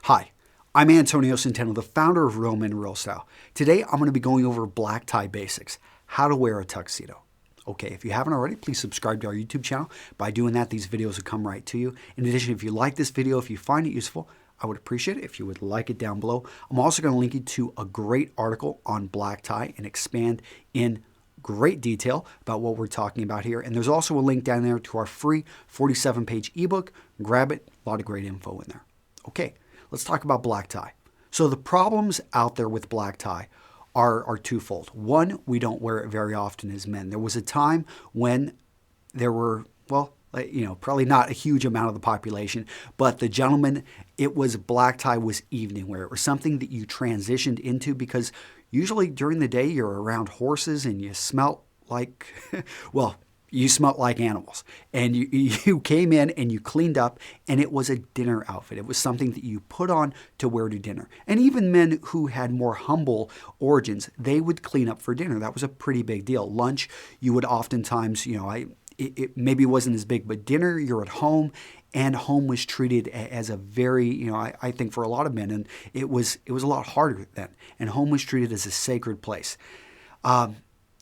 Hi, I'm Antonio Centeno, the founder of Real Men Real Style. Today, I'm going to be going over black tie basics, how to wear a tuxedo. Okay, if you haven't already, please subscribe to our YouTube channel. By doing that, these videos will come right to you. In addition, if you like this video, if you find it useful, I would appreciate it if you would like it down below. I'm also going to link you to a great article on black tie and expand in great detail about what we're talking about here. And there's also a link down there to our free 47-page ebook. Grab it, a lot of great info in there. Okay, let's talk about black tie. So the problems out there with black tie are twofold. One, we don't wear it very often as men. There was a time when there were, well, probably not a huge amount of the population, but the gentleman, it was black tie was evening wear. It was something that you transitioned into because usually during the day you're around horses and you smelt like, well, you smelt like animals. And you came in and you cleaned up, and it was a dinner outfit. It was something that you put on to wear to dinner. And even men who had more humble origins, they would clean up for dinner. That was a pretty big deal. Lunch, you would oftentimes, it maybe wasn't as big, but dinner, you're at home, and home was treated as a very, I think for a lot of men, and it was a lot harder then, and home was treated as a sacred place.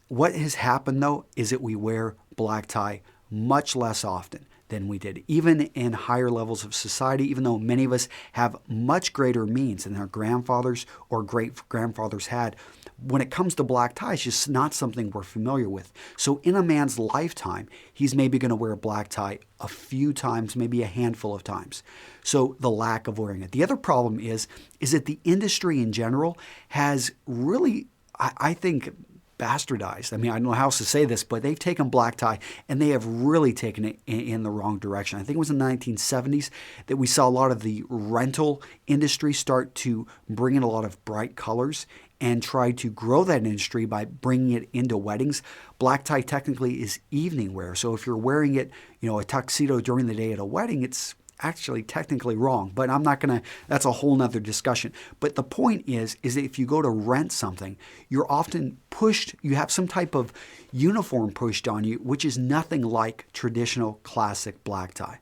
What has happened, though, is that we wear black tie much less often than we did, even in higher levels of society, even though many of us have much greater means than our grandfathers or great-grandfathers had. When it comes to black tie, it's just not something we're familiar with. So in a man's lifetime, he's maybe going to wear a black tie a few times, maybe a handful of times. So the lack of wearing it. The other problem is that the industry in general has really, I think, bastardized. I mean, I don't know how else to say this, but they've taken black tie and they have really taken it in the wrong direction. I think it was in the 1970s that we saw a lot of the rental industry start to bring in a lot of bright colors and try to grow that industry by bringing it into weddings. Black tie technically is evening wear. So if you're wearing it, a tuxedo during the day at a wedding, it's actually technically wrong, but I'm not going to, that's a whole nother discussion. But the point is that if you go to rent something, you're often pushed, you have some type of uniform pushed on you, which is nothing like traditional classic black tie.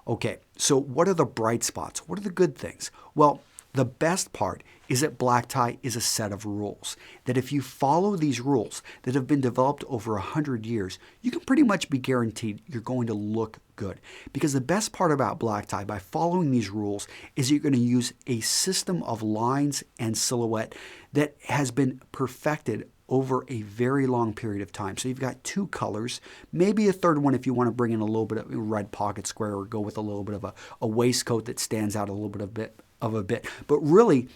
Okay, so what are the bright spots? What are the good things? Well, the best part is that black tie is a set of rules, that if you follow these rules that have been developed over 100 years, you can pretty much be guaranteed you're going to look good. Because the best part about black tie, by following these rules, is you're going to use a system of lines and silhouette that has been perfected over a very long period of time. So you've got two colors, maybe a third one if you want to bring in a little bit of red pocket square or go with a little bit of a waistcoat that stands out a little bit of a bit. But really,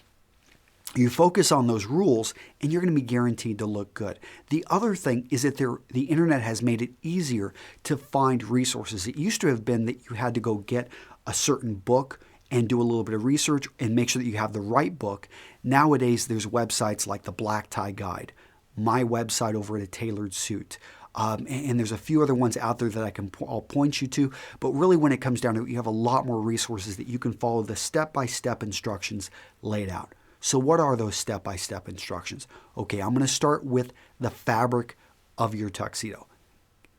you focus on those rules and you're going to be guaranteed to look good. The other thing is that the internet has made it easier to find resources. It used to have been that you had to go get a certain book and do a little bit of research and make sure that you have the right book. Nowadays, there's websites like the Black Tie Guide, my website over at A Tailored Suit. And there's a few other ones out there that I'll point you to. But really, when it comes down to it, you have a lot more resources that you can follow the step-by-step instructions laid out. So what are those step-by-step instructions? Okay, I'm going to start with the fabric of your tuxedo.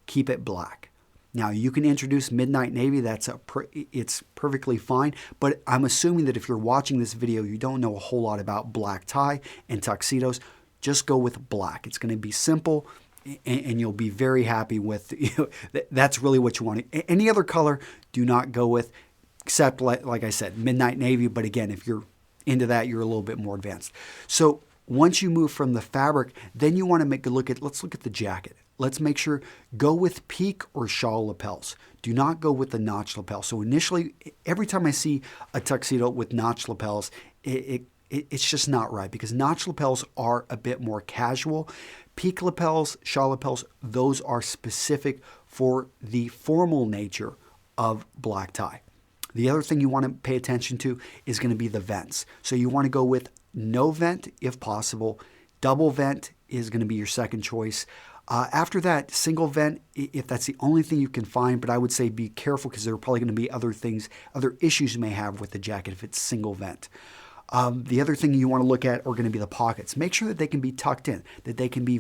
Keep it black. Now, you can introduce midnight navy. It's perfectly fine. But I'm assuming that if you're watching this video, you don't know a whole lot about black tie and tuxedos. Just go with black. It's going to be simple, and you'll be very happy with, that's really what you want. Any other color, do not go with, except like I said, midnight navy. But again, if you're into that, you're a little bit more advanced. So once you move from the fabric, then you want to let's look at the jacket. Let's make sure, go with peak or shawl lapels. Do not go with the notch lapel. So initially, every time I see a tuxedo with notch lapels, it's just not right, because notch lapels are a bit more casual. Peak lapels, shawl lapels, those are specific for the formal nature of black tie. The other thing you want to pay attention to is going to be the vents. So you want to go with no vent if possible. Double vent is going to be your second choice. After that, single vent, if that's the only thing you can find, but I would say be careful because there are probably going to be other issues you may have with the jacket if it's single vent. The other thing you want to look at are going to be the pockets. Make sure that they can be tucked in, that they can be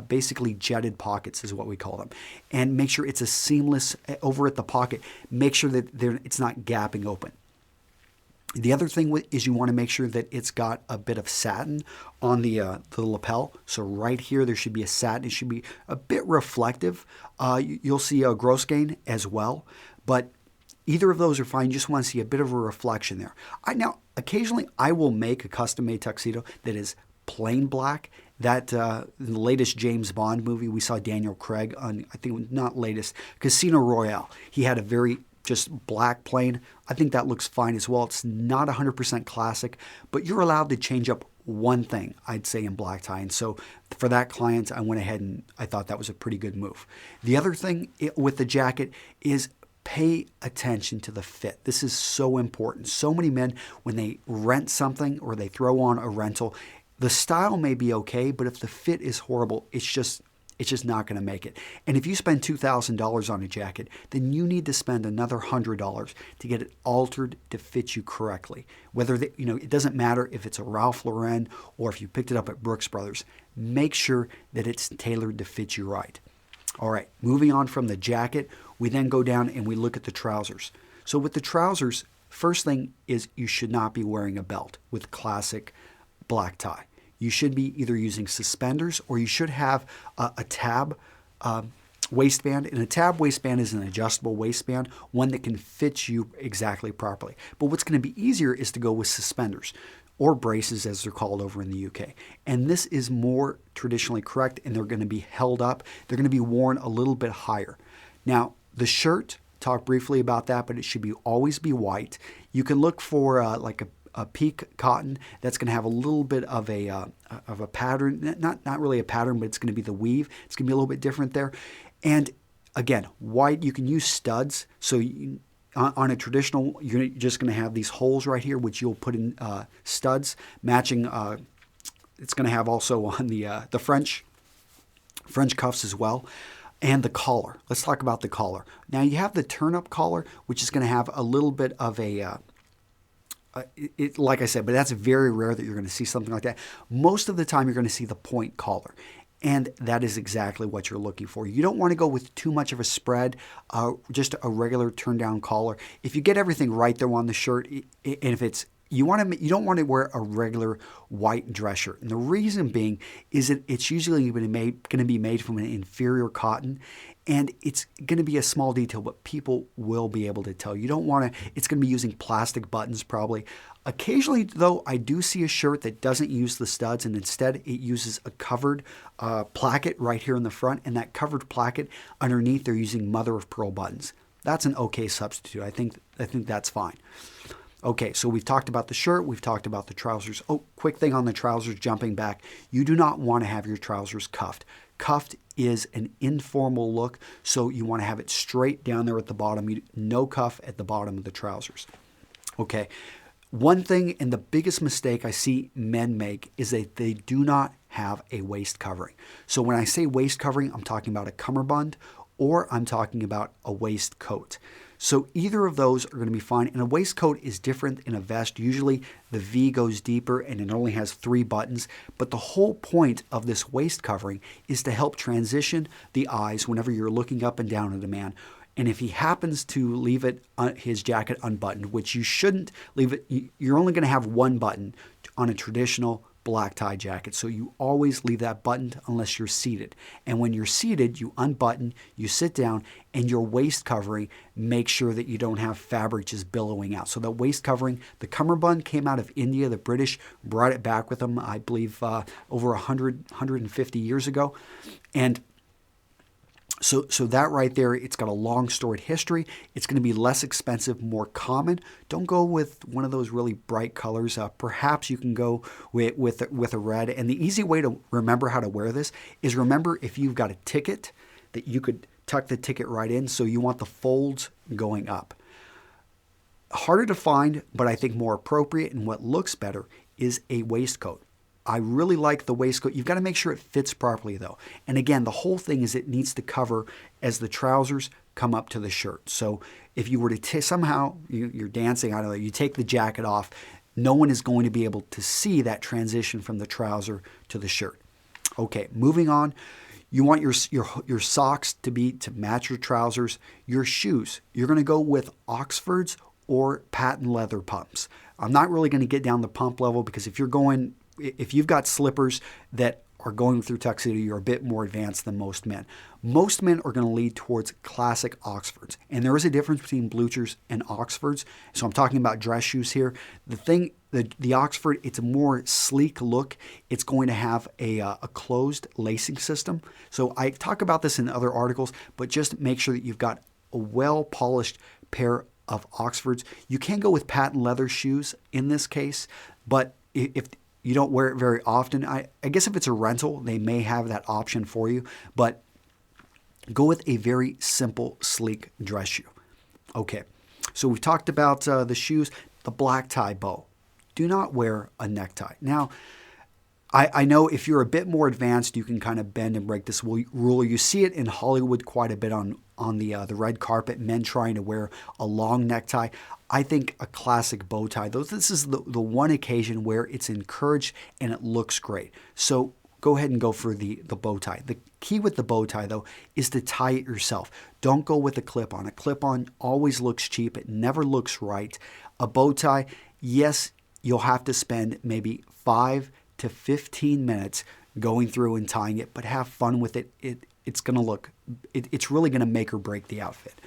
basically jetted pockets is what we call them. And make sure it's a seamless, over at the pocket, make sure that it's not gapping open. The other thing is you want to make sure that it's got a bit of satin on the lapel. So right here, there should be a satin. It should be a bit reflective. You'll see a gross gain as well, but either of those are fine. You just want to see a bit of a reflection there. Now, occasionally, I will make a custom-made tuxedo that is plain black. That in the latest James Bond movie, we saw Daniel Craig on, I think not latest, Casino Royale. He had a very just black plain. I think that looks fine as well. It's not 100% classic, but you're allowed to change up one thing, I'd say, in black tie. And so for that client, I went ahead and I thought that was a pretty good move. The other thing with the jacket is pay attention to the fit. This is so important. So many men, when they rent something or they throw on a rental, the style may be okay, but if the fit is horrible, it's just not going to make it. And if you spend $2,000 on a jacket, then you need to spend another $100 to get it altered to fit you correctly. Whether it doesn't matter if it's a Ralph Lauren or if you picked it up at Brooks Brothers. Make sure that it's tailored to fit you right. All right, moving on from the jacket, we then go down and we look at the trousers. So with the trousers, first thing is you should not be wearing a belt with classic black tie. You should be either using suspenders or you should have a tab waistband. And a tab waistband is an adjustable waistband, one that can fit you exactly properly. But what's going to be easier is to go with suspenders or braces as they're called over in the UK. And this is more traditionally correct and they're going to be held up. They're going to be worn a little bit higher. Now, the shirt, talk briefly about that, but it should always be white. You can look for like a peak cotton that's going to have a little bit of a pattern, not really a pattern, but it's going to be the weave. It's going to be a little bit different there. And again, white, you can use studs. So on a traditional, you're just going to have these holes right here, which you'll put in studs matching. It's going to have also on the French cuffs as well. And the collar. Let's talk about the collar. Now you have the turn-up collar, which is going to have a little bit of a like I said, but that's very rare that you're going to see something like that. Most of the time, you're going to see the point collar, and that is exactly what you're looking for. You don't want to go with too much of a spread, just a regular turn-down collar. If you get everything right there on the shirt, and if it's you don't want to wear a regular white dress shirt. And the reason being is that it's usually going to be made from an inferior cotton, and it's going to be a small detail, but people will be able to tell. You don't want to, it's going to be using plastic buttons probably. Occasionally, though, I do see a shirt that doesn't use the studs, and instead it uses a covered placket right here in the front, and that covered placket underneath, they're using mother of pearl buttons. That's an okay substitute. I think that's fine. Okay, so we've talked about the shirt, we've talked about the trousers. Oh, quick thing on the trousers, jumping back. You do not want to have your trousers cuffed. Cuffed is an informal look, so you want to have it straight down there at the bottom. No cuff at the bottom of the trousers. Okay, one thing and the biggest mistake I see men make is that they do not have a waist covering. So when I say waist covering, I'm talking about a cummerbund or I'm talking about a waistcoat. So either of those are going to be fine. And a waistcoat is different in a vest. Usually the V goes deeper and it only has 3 buttons. But the whole point of this waist covering is to help transition the eyes whenever you're looking up and down at a man. And if he happens to leave his jacket unbuttoned, which you shouldn't leave it, you're only going to have 1 button on a traditional black tie jacket. So you always leave that buttoned unless you're seated. And when you're seated, you unbutton, you sit down, and your waist covering, make sure that you don't have fabric just billowing out. So the waist covering, the cummerbund came out of India. The British brought it back with them, I believe, over 150 years ago. And so that right there, it's got a long storied history. It's going to be less expensive, more common. Don't go with one of those really bright colors. Perhaps you can go with a red. And the easy way to remember how to wear this is remember if you've got a ticket that you could tuck the ticket right in. So you want the folds going up. Harder to find, but I think more appropriate and what looks better is a waistcoat. I really like the waistcoat. You've got to make sure it fits properly though. And again, the whole thing is it needs to cover as the trousers come up to the shirt. So if you were to somehow, you're dancing, I don't know, you take the jacket off, no one is going to be able to see that transition from the trouser to the shirt. Okay, moving on. You want your socks to match your trousers. Your shoes, you're going to go with Oxfords or patent leather pumps. I'm not really going to get down the pump level because if you've got slippers that are going through Tuxedo, you're a bit more advanced than most men. Most men are going to lead towards classic Oxfords. And there is a difference between Bluchers and Oxfords. So I'm talking about dress shoes here. The Oxford, it's a more sleek look. It's going to have a closed lacing system. So I talk about this in other articles, but just make sure that you've got a well-polished pair of Oxfords. You can go with patent leather shoes in this case, but if you don't wear it very often, I guess if it's a rental, they may have that option for you, but go with a very simple, sleek dress shoe. Okay, so we've talked about the shoes, the black tie bow. Do not wear a necktie. Now, I know if you're a bit more advanced, you can kind of bend and break this rule. You see it in Hollywood quite a bit on the red carpet, men trying to wear a long necktie. I think a classic bow tie, though, this is the one occasion where it's encouraged and it looks great. So go ahead and go for the bow tie. The key with the bow tie, though, is to tie it yourself. Don't go with a clip-on. A clip-on always looks cheap. It never looks right. A bow tie, yes, you'll have to spend maybe 5 to 15 minutes going through and tying it, but have fun with it. It's going to look, it's really going to make or break the outfit.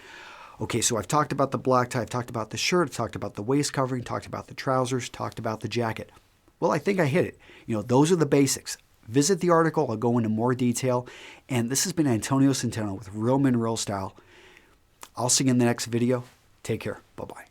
Okay, so I've talked about the black tie, I've talked about the shirt, I've talked about the waist covering, talked about the trousers, talked about the jacket. Well, I think I hit it. Those are the basics. Visit the article, I'll go into more detail. And this has been Antonio Centeno with Real Men, Real Style. I'll see you in the next video. Take care. Bye-bye.